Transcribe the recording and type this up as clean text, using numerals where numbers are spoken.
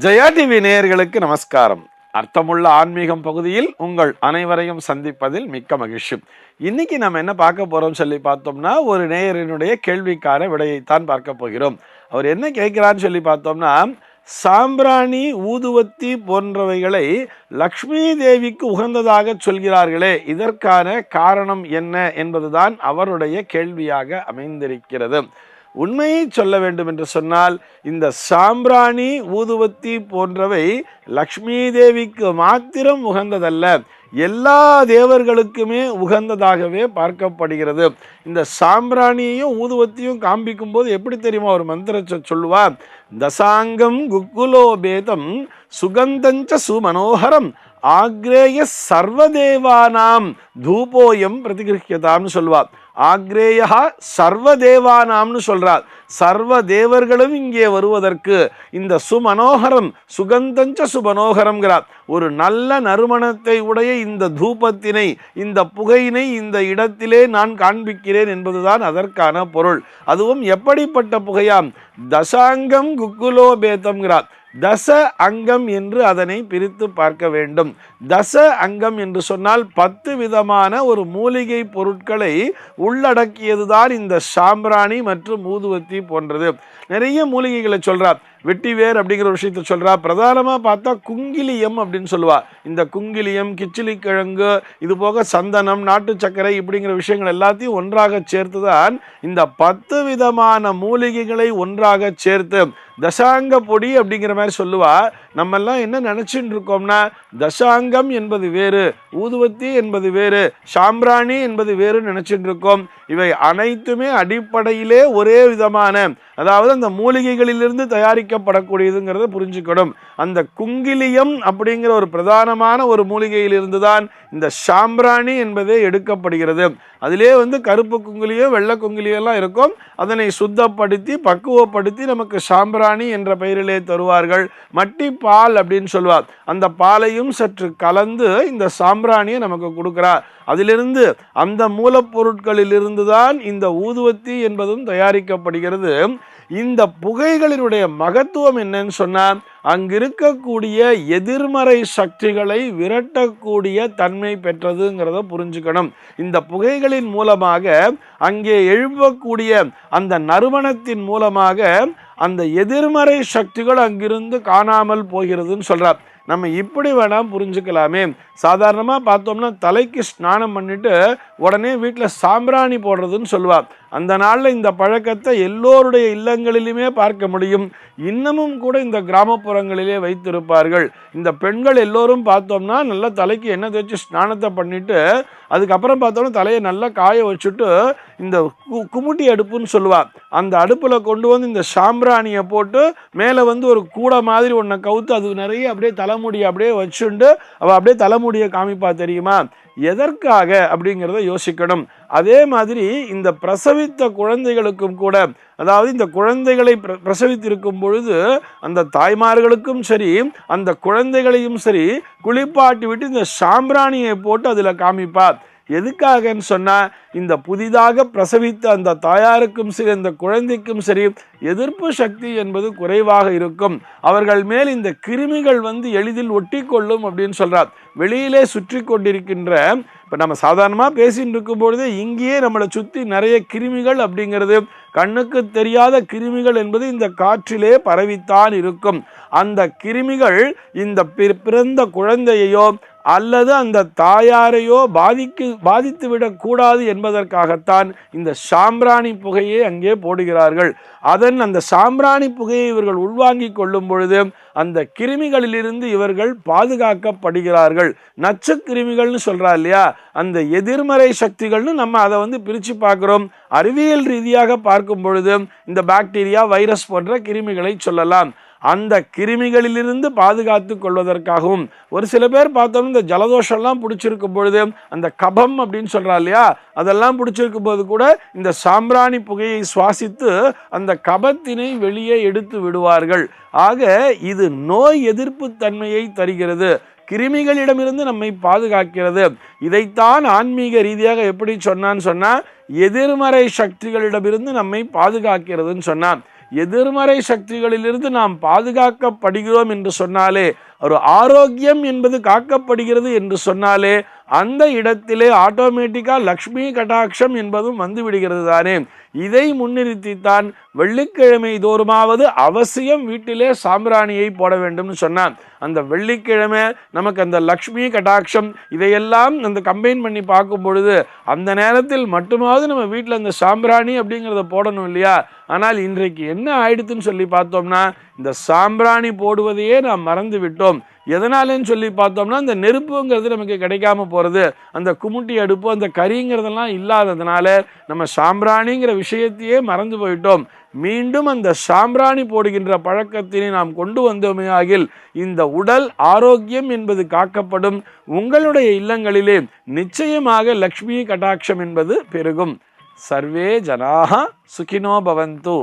Jaya TV நேயர்களுக்கு நமஸ்காரம். அர்த்தமுள்ள ஆன்மீகம் பகுதியில் உங்கள் அனைவரையும் சந்திப்பதில் மிக்க மகிழ்ச்சி. இன்னைக்கு நம்ம என்ன பார்க்க போறோம் சொல்லி பார்த்தோம்னா, ஒரு நேயரினுடைய கேள்விக்கான விடையைத்தான் பார்க்க போகிறோம். அவர் என்ன கேட்கிறான்னு சொல்லி பார்த்தோம்னா, சாம்பிராணி, ஊதுவத்தி போன்றவைகளை லக்ஷ்மி தேவிக்கு உகந்ததாக சொல்கிறார்களே, இதற்கான காரணம் என்ன என்பதுதான் அவருடைய கேள்வியாக அமைந்திருக்கிறது. உண்மையை சொல்ல வேண்டும் என்று சொன்னால், இந்த சாம்பிராணி, ஊதுவத்தி போன்றவை லக்ஷ்மி தேவிக்கு மாத்திரம் உகந்ததல்ல, எல்லா தேவர்களுக்குமே உகந்ததாகவே பார்க்கப்படுகிறது. இந்த சாம்பிராணியையும் ஊதுவத்தியும் காண்பிக்கும் போது எப்படி தெரியுமா ஒரு மந்திரத்தை சொல்லுவார்? தசாங்கம் குக்குலோபேதம் சுகந்தஞ்ச சுமனோகரம் ஆக்ரேய சர்வதேவானாம் தூபோயம் பிரதிகிருஹ்யதாம்னு சொல்வார். ஆக்ரேயா சர்வதேவானாம்னு சொல்றார். சர்வ தேவர்களும் இங்கே வருவதற்கு இந்த சுமனோகரம், சுகந்தஞ்ச சுமனோகரம்ங்கிறார். ஒரு நல்ல நறுமணத்தை உடைய இந்த தூபத்தினை, இந்த புகையினை இந்த இடத்திலே நான் காண்பிக்கிறேன் என்பதுதான் அதற்கான பொருள். அதுவும் எப்படிப்பட்ட புகையாம்? தசாங்கம் குக்குலோபேதம்ங்கிறார். தச அங்கம் என்று அதனை பிரித்து பார்க்க வேண்டும். தச அங்கம் என்று சொன்னால் 10 விதமான ஒரு மூலிகை பொருட்களை உள்ளடக்கியதுதான் இந்த சாம்பிராணி மற்றும் ஊதுவத்தி போன்றது. நிறைய மூலிகைகளை சொல்றார். வெட்டிவேர் அப்படிங்கிற ஒரு விஷயத்த சொல்றா. பிரதானமாக பார்த்தா குங்கிலியம் அப்படின்னு சொல்லுவா. இந்த குங்கிலியம், கிச்சிலிக்கிழங்கு, இது போக சந்தனம், நாட்டு சர்க்கரை இப்படிங்கிற விஷயங்கள் எல்லாத்தையும் ஒன்றாக சேர்த்து தான் இந்த 10 விதமான மூலிகைகளை ஒன்றாக சேர்த்து தசாங்க பொடி அப்படிங்கிற மாதிரி சொல்லுவா. நம்ம எல்லாம் என்ன நினைச்சுட்டு இருக்கோம்னா, தசாங்கம் என்பது வேறு, ஊதுவத்தி என்பது வேறு, சாம்பிராணி என்பது வேறு நினைச்சுட்டு இருக்கோம். இவை அனைத்துமே அடிப்படையிலே ஒரே விதமான, அதாவது அந்த மூலிகைகளிலிருந்து தயாரிக்கப்படக்கூடியதுங்கிறத புரிஞ்சுக்கணும். அந்த குங்கிலியம் அப்படிங்கிற ஒரு பிரதானமான ஒரு மூலிகையிலிருந்து தான் இந்த சாம்பிராணி என்பதே எடுக்கப்படுகிறது. அதிலே கருப்பு குங்கிலியம், வெள்ளை குங்கிலியம் எல்லாம் இருக்கும். அதனை சுத்தப்படுத்தி பக்குவப்படுத்தி நமக்கு சாம்பிராணி என்ற பெயரிலே தருவார்கள். மட்டி பால் அப்படின்னு சொல்லுவார். அந்த பாலையும் சற்று கலந்து இந்த சாம்பிராணியை நமக்கு கொடுக்கிறார். அதிலிருந்து, அந்த மூலப்பொருட்களிலிருந்து தான் இந்த ஊதுவத்தி என்பதும் தயாரிக்கப்படுகிறது. இந்த புகைகளினுடைய மகத்துவம் என்னன்னு சொன்னால், அங்கிருக்கக்கூடிய எதிர்மறை சக்திகளை விரட்டக்கூடிய தன்மை பெற்றதுங்கிறத புரிஞ்சுக்கணும். இந்த புகைகளின் மூலமாக அங்கே எழுப்பக்கூடிய அந்த நறுமணத்தின் மூலமாக அந்த எதிர்மறை சக்திகள் அங்கிருந்து காணாமல் போகிறதுன்னு சொல்றார். நம்ம இப்படி வேணா புரிஞ்சுக்கலாமே. சாதாரணமாக பார்த்தோம்னா, தலைக்கு ஸ்நானம் பண்ணிட்டு உடனே வீட்டில் சாம்பிராணி போடுறதுன்னு சொல்லுவார். அந்த நாளில் இந்த பழக்கத்தை எல்லோருடைய இல்லங்களிலுமே பார்க்க முடியும். இன்னமும் கூட இந்த கிராமப்புறங்களிலே வைத்திருப்பார்கள். இந்த பெண்கள் எல்லோரும் பார்த்தோம்னா நல்லா தலைக்கு எண்ணெய் தேய்ச்சி ஸ்நானத்தை பண்ணிட்டு, அதுக்கப்புறம் பார்த்தோம்னா தலையை நல்லா காய வச்சுட்டு இந்த குமுட்டி அடுப்புன்னு சொல்லுவாள், அந்த அடுப்பில் கொண்டு வந்து இந்த சாம்பிராணியை போட்டு மேலே ஒரு கூடை மாதிரி ஒன்றை கவுத்து அது நிறைய அப்படியே தலைமுடியை அப்படியே வச்சுண்டு அவள் அப்படியே தலைமுடியை காமிப்பா. தெரியுமா எதற்காக அப்படிங்கிறத யோசிக்கணும். அதே மாதிரி இந்த பிரசவித்த குழந்தைகளுக்கும் கூட, அதாவது இந்த குழந்தைகளை பிரசவித்திருக்கும் பொழுது அந்த தாய்மார்களுக்கும் சரி, அந்த குழந்தைகளையும் சரி குளிப்பாட்டி விட்டு இந்த சாம்பிராணியை போட்டு அதில் காமிப்பார். எதுக்காகன்னு சொன்னால், இந்த புதிதாக பிரசவித்த அந்த தாயாருக்கும் சரி, அந்த குழந்தைக்கும் சரி எதிர்ப்பு சக்தி என்பது குறைவாக இருக்கும். அவர்கள் மேல் இந்த கிருமிகள் எளிதில் ஒட்டி கொள்ளும் அப்படின்னு சொல்றார். வெளியிலே சுற்றி கொண்டிருக்கின்ற, இப்போ நம்ம சாதாரணமாக பேசிட்டு இருக்கும் பொழுதே இங்கேயே நம்மளை சுற்றி நிறைய கிருமிகள் அப்படிங்கிறது, கண்ணுக்கு தெரியாத கிருமிகள் என்பது இந்த காற்றிலே பரவித்தான் இருக்கும். அந்த கிருமிகள் இந்த பிறந்த குழந்தையையோ அல்லது அந்த தாயாரையோ பாதித்து விடக்கூடாது என்பதற்காகத்தான் இந்த சாம்பிராணி புகையை அங்கே போடுகிறார்கள். அந்த சாம்பிராணி புகையை இவர்கள் உள்வாங்கிக் கொள்ளும் பொழுது அந்த கிருமிகளிலிருந்து இவர்கள் பாதுகாக்கப்படுகிறார்கள். நச்சு கிருமிகள்னு சொல்றா இல்லையா, அந்த எதிர்மறை சக்திகள்னு நம்ம அதை பிரித்து பார்க்கிறோம். அறிவியல் ரீதியாக பார்க்கும் பொழுது இந்த பாக்டீரியா, வைரஸ் போன்ற கிருமிகளை சொல்லலாம். அந்த கிருமிகளிலிருந்து பாதுகாத்து கொள்வதற்காகவும், ஒரு சில பேர் பார்த்தோம்னா இந்த ஜலதோஷம்லாம் பிடிச்சிருக்கும் பொழுது அந்த கபம் அப்படின்னு சொல்றா இல்லையா, அதெல்லாம் பிடிச்சிருக்கும் போது கூட இந்த சாம்பிராணி புகையை சுவாசித்து அந்த கபத்தினை வெளியே எடுத்து விடுவார்கள். ஆக இது நோய் எதிர்ப்பு தன்மையை தருகிறது. கிருமிகளிடமிருந்து நம்மை பாதுகாக்கிறது. இதைத்தான் ஆன்மீக ரீதியாக எப்படி சொன்னா எதிர்மறை சக்திகளிடமிருந்து நம்மை பாதுகாக்கிறதுன்னு சொன்னான். எதிர்மறை சக்திகளிலிருந்து நாம் பாதுகாக்கப்படுகிறோம் என்று சொன்னாலே, ஒரு ஆரோக்கியம் என்பது காக்கப்படுகிறது என்று சொன்னாலே, அந்த இடத்திலே ஆட்டோமேட்டிக்கா லக்ஷ்மி கடாட்சம் என்பதும் வந்து விடுகிறது தானே. இதை முன்னிறுத்தித்தான் வெள்ளிக்கிழமை தோறுமாவது அவசியம் வீட்டிலே சாம்பிராணியை போட வேண்டும்னு சொன்னான். அந்த வெள்ளிக்கிழமை நமக்கு அந்த லக்ஷ்மி கடாட்சம் இதையெல்லாம் அந்த கம்பைன் பண்ணி பார்க்கும் பொழுது அந்த நேரத்தில் மட்டுமாவது நம்ம வீட்டில் அந்த சாம்பிராணி அப்படிங்கிறத போடணும் இல்லையா. ஆனால் இன்றைக்கு என்ன ஆயிடுதுன்னு சொல்லி பார்த்தோம்னா, இந்த சாம்பிராணி போடுவதையே நாம் மறந்து விட்டோம். எதனாலன்னு சொல்லி பார்த்தோம்னா, அந்த நெருப்புங்கிறது நமக்கு கிடைக்காம போகிறது, அந்த குமுட்டி அடுப்பு அந்த கறிங்கிறதெல்லாம் இல்லாததுனால நம்ம சாம்பிராணிங்கிற விஷயத்தையே மறந்து போயிட்டோம். மீண்டும் அந்த சாம்பிராணி போடுகின்ற பழக்கத்தினை நாம் கொண்டு வந்தோமே ஆகில் இந்த உடல் ஆரோக்கியம் என்பது காக்கப்படும். உங்களுடைய இல்லங்களிலே நிச்சயமாக லக்ஷ்மி கடாட்சம் என்பது பெருகும். சர்வே ஜனாஹ சுகினோ பவந்து.